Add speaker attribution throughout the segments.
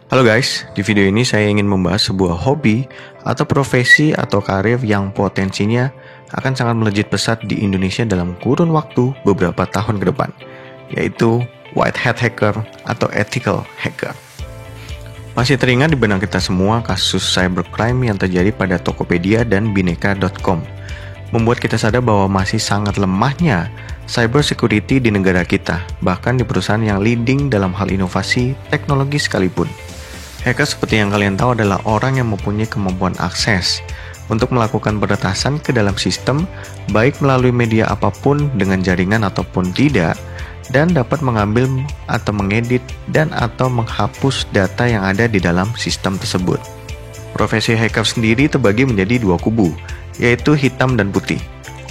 Speaker 1: Halo guys, di video ini saya ingin membahas sebuah hobi atau profesi atau karir yang potensinya akan sangat melejit pesat di Indonesia dalam kurun waktu beberapa tahun ke depan, yaitu white hat hacker atau ethical hacker. Masih teringat di benak kita semua kasus cybercrime yang terjadi pada Tokopedia dan Bineka.com, membuat kita sadar bahwa masih sangat lemahnya cyber security di negara kita, bahkan di perusahaan yang leading dalam hal inovasi teknologi sekalipun. Hacker seperti yang kalian tahu adalah orang yang mempunyai kemampuan akses untuk melakukan peretasan ke dalam sistem, baik melalui media apapun dengan jaringan ataupun tidak, dan dapat mengambil atau mengedit dan atau menghapus data yang ada di dalam sistem tersebut. Profesi hacker sendiri terbagi menjadi dua kubu, yaitu hitam dan putih.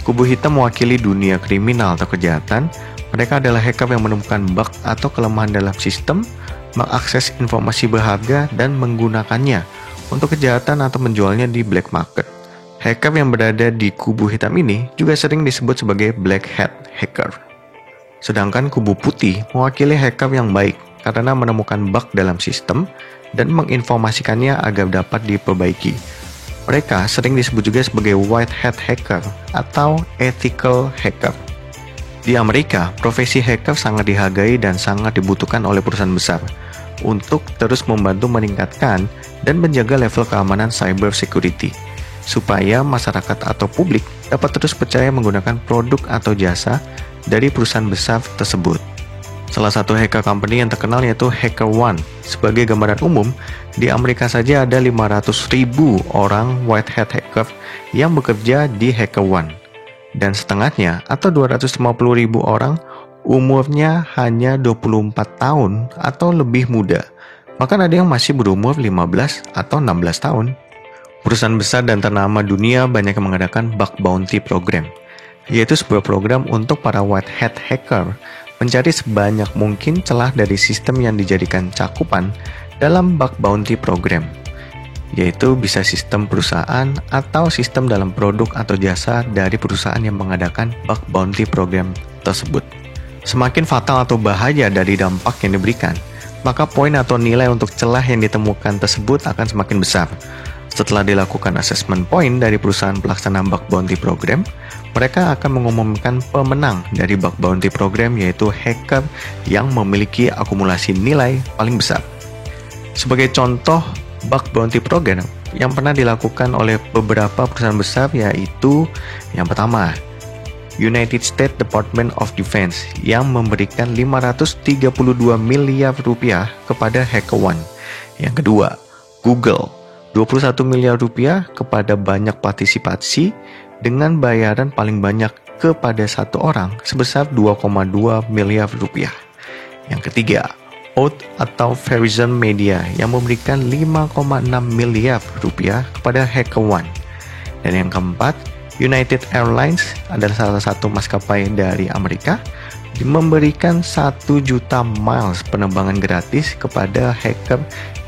Speaker 1: Kubu hitam mewakili dunia kriminal atau kejahatan. Mereka adalah hacker yang menemukan bug atau kelemahan dalam sistem, mengakses informasi berharga dan menggunakannya untuk kejahatan atau menjualnya di black market. Hacker yang berada di kubu hitam ini juga sering disebut sebagai black hat hacker. Sedangkan kubu putih mewakili hacker yang baik karena menemukan bug dalam sistem dan menginformasikannya agar dapat diperbaiki. Mereka sering disebut juga sebagai white hat hacker atau ethical hacker. Di Amerika, profesi hacker sangat dihargai dan sangat dibutuhkan oleh perusahaan besar untuk terus membantu meningkatkan dan menjaga level keamanan cyber security, supaya masyarakat atau publik dapat terus percaya menggunakan produk atau jasa dari perusahaan besar tersebut. Salah satu hacker company yang terkenal yaitu HackerOne. Sebagai gambaran umum, di Amerika saja ada 500.000 orang white hat hacker yang bekerja di HackerOne. Dan setengahnya atau 250.000 orang umurnya hanya 24 tahun atau lebih muda. Bahkan ada yang masih berumur 15 atau 16 tahun. Perusahaan besar dan ternama dunia banyak yang mengadakan bug bounty program, yaitu sebuah program untuk para white hat hacker mencari sebanyak mungkin celah dari sistem yang dijadikan cakupan dalam bug bounty program, yaitu bisa sistem perusahaan atau sistem dalam produk atau jasa dari perusahaan yang mengadakan bug bounty program tersebut. Semakin fatal atau bahaya dari dampak yang diberikan, maka poin atau nilai untuk celah yang ditemukan tersebut akan semakin besar. Setelah dilakukan assessment point dari perusahaan pelaksana bug bounty program, mereka akan mengumumkan pemenang dari bug bounty program, yaitu hacker yang memiliki akumulasi nilai paling besar. Sebagai contoh bug bounty program yang pernah dilakukan oleh beberapa perusahaan besar, yaitu yang pertama, United States Department of Defense yang memberikan 532 miliar rupiah kepada HackerOne. Yang kedua, Google 21 miliar rupiah kepada banyak partisipasi dengan bayaran paling banyak kepada satu orang sebesar 2,2 miliar rupiah. Yang ketiga, Oath atau Verizon Media yang memberikan 5,6 miliar rupiah kepada HackerOne. Dan yang keempat, United Airlines adalah salah satu maskapai dari Amerika memberikan 1 juta miles penerbangan gratis kepada hacker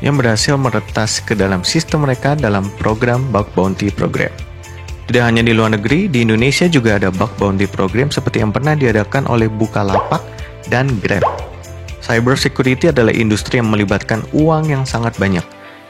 Speaker 1: yang berhasil meretas ke dalam sistem mereka dalam program bug bounty program. Tidak hanya di luar negeri, di Indonesia juga ada bug bounty program seperti yang pernah diadakan oleh Bukalapak dan Grab. Cyber security adalah industri yang melibatkan uang yang sangat banyak,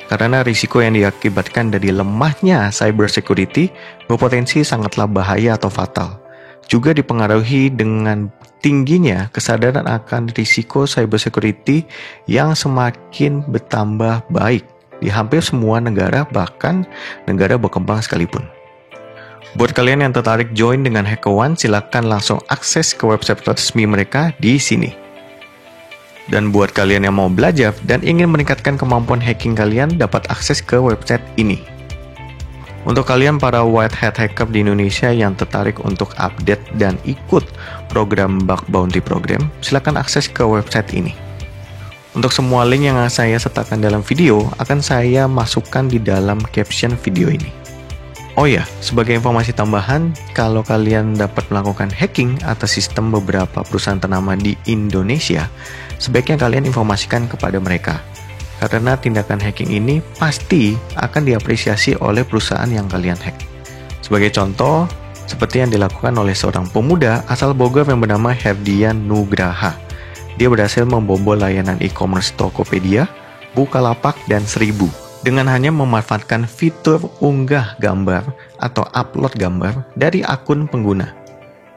Speaker 1: karena risiko yang diakibatkan dari lemahnya cyber security berpotensi sangatlah bahaya atau fatal. Juga dipengaruhi dengan tingginya kesadaran akan risiko cyber security yang semakin bertambah baik di hampir semua negara, bahkan negara berkembang sekalipun. Buat kalian yang tertarik join dengan HackerOne, silakan langsung akses ke website resmi mereka di sini. Dan buat kalian yang mau belajar dan ingin meningkatkan kemampuan hacking kalian, dapat akses ke website ini. Untuk kalian para white hat hacker di Indonesia yang tertarik untuk update dan ikut program bug bounty program, silakan akses ke website ini. Untuk semua link yang saya sertakan dalam video akan saya masukkan di dalam caption video ini. Oh ya, sebagai informasi tambahan, kalau kalian dapat melakukan hacking atas sistem beberapa perusahaan ternama di Indonesia, sebaiknya kalian informasikan kepada mereka. Karena tindakan hacking ini pasti akan diapresiasi oleh perusahaan yang kalian hack. Sebagai contoh, seperti yang dilakukan oleh seorang pemuda asal Bogor yang bernama Herdian Nugraha. Dia berhasil membobol layanan e-commerce Tokopedia, Bukalapak dan Seribu dengan hanya memanfaatkan fitur unggah gambar atau upload gambar dari akun pengguna.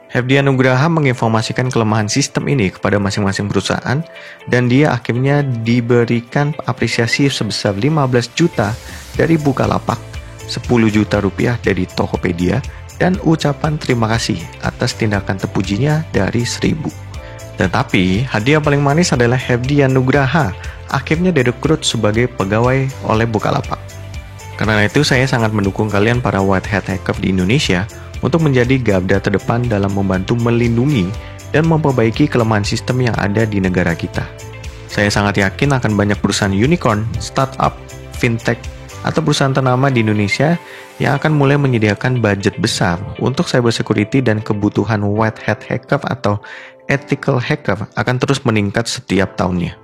Speaker 1: Hefdy Anugraha menginformasikan kelemahan sistem ini kepada masing-masing perusahaan dan dia akhirnya diberikan apresiasi sebesar 15 juta dari Bukalapak, 10 juta rupiah dari Tokopedia, dan ucapan terima kasih atas tindakan terpujinya dari Seribu. Tetapi, hadiah paling manis adalah Hefdy Anugraha akhirnya direkrut sebagai pegawai oleh Bukalapak. Karena itu, saya sangat mendukung kalian para white hat hacker di Indonesia untuk menjadi garda terdepan dalam membantu melindungi dan memperbaiki kelemahan sistem yang ada di negara kita. Saya sangat yakin akan banyak perusahaan unicorn, startup, fintech, atau perusahaan ternama di Indonesia yang akan mulai menyediakan budget besar untuk cybersecurity, dan kebutuhan white hat hacker atau ethical hacker akan terus meningkat setiap tahunnya.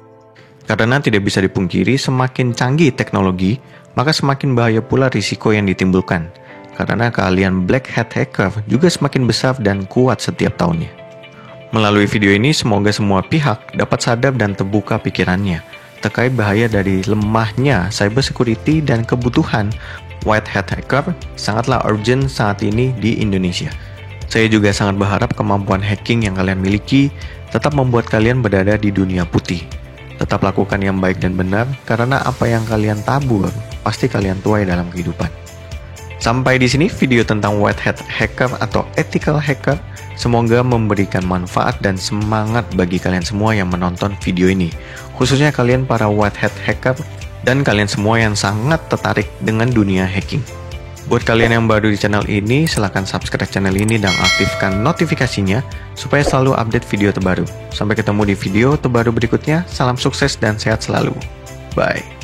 Speaker 1: Karena tidak bisa dipungkiri, semakin canggih teknologi, maka semakin bahaya pula risiko yang ditimbulkan. Karena keahlian black hat hacker juga semakin besar dan kuat setiap tahunnya. Melalui video ini, semoga semua pihak dapat sadar dan terbuka pikirannya terkait bahaya dari lemahnya cybersecurity dan kebutuhan white hat hacker sangatlah urgent saat ini di Indonesia. Saya juga sangat berharap kemampuan hacking yang kalian miliki tetap membuat kalian berada di dunia putih. Tetap lakukan yang baik dan benar, karena apa yang kalian tabur pasti kalian tuai dalam kehidupan. Sampai di sini video tentang white hat hacker atau ethical hacker. Semoga memberikan manfaat dan semangat bagi kalian semua yang menonton video ini, khususnya kalian para white hat hacker dan kalian semua yang sangat tertarik dengan dunia hacking. Buat kalian yang baru di channel ini, silahkan subscribe channel ini dan aktifkan notifikasinya supaya selalu update video terbaru. Sampai ketemu di video terbaru berikutnya. Salam sukses dan sehat selalu. Bye.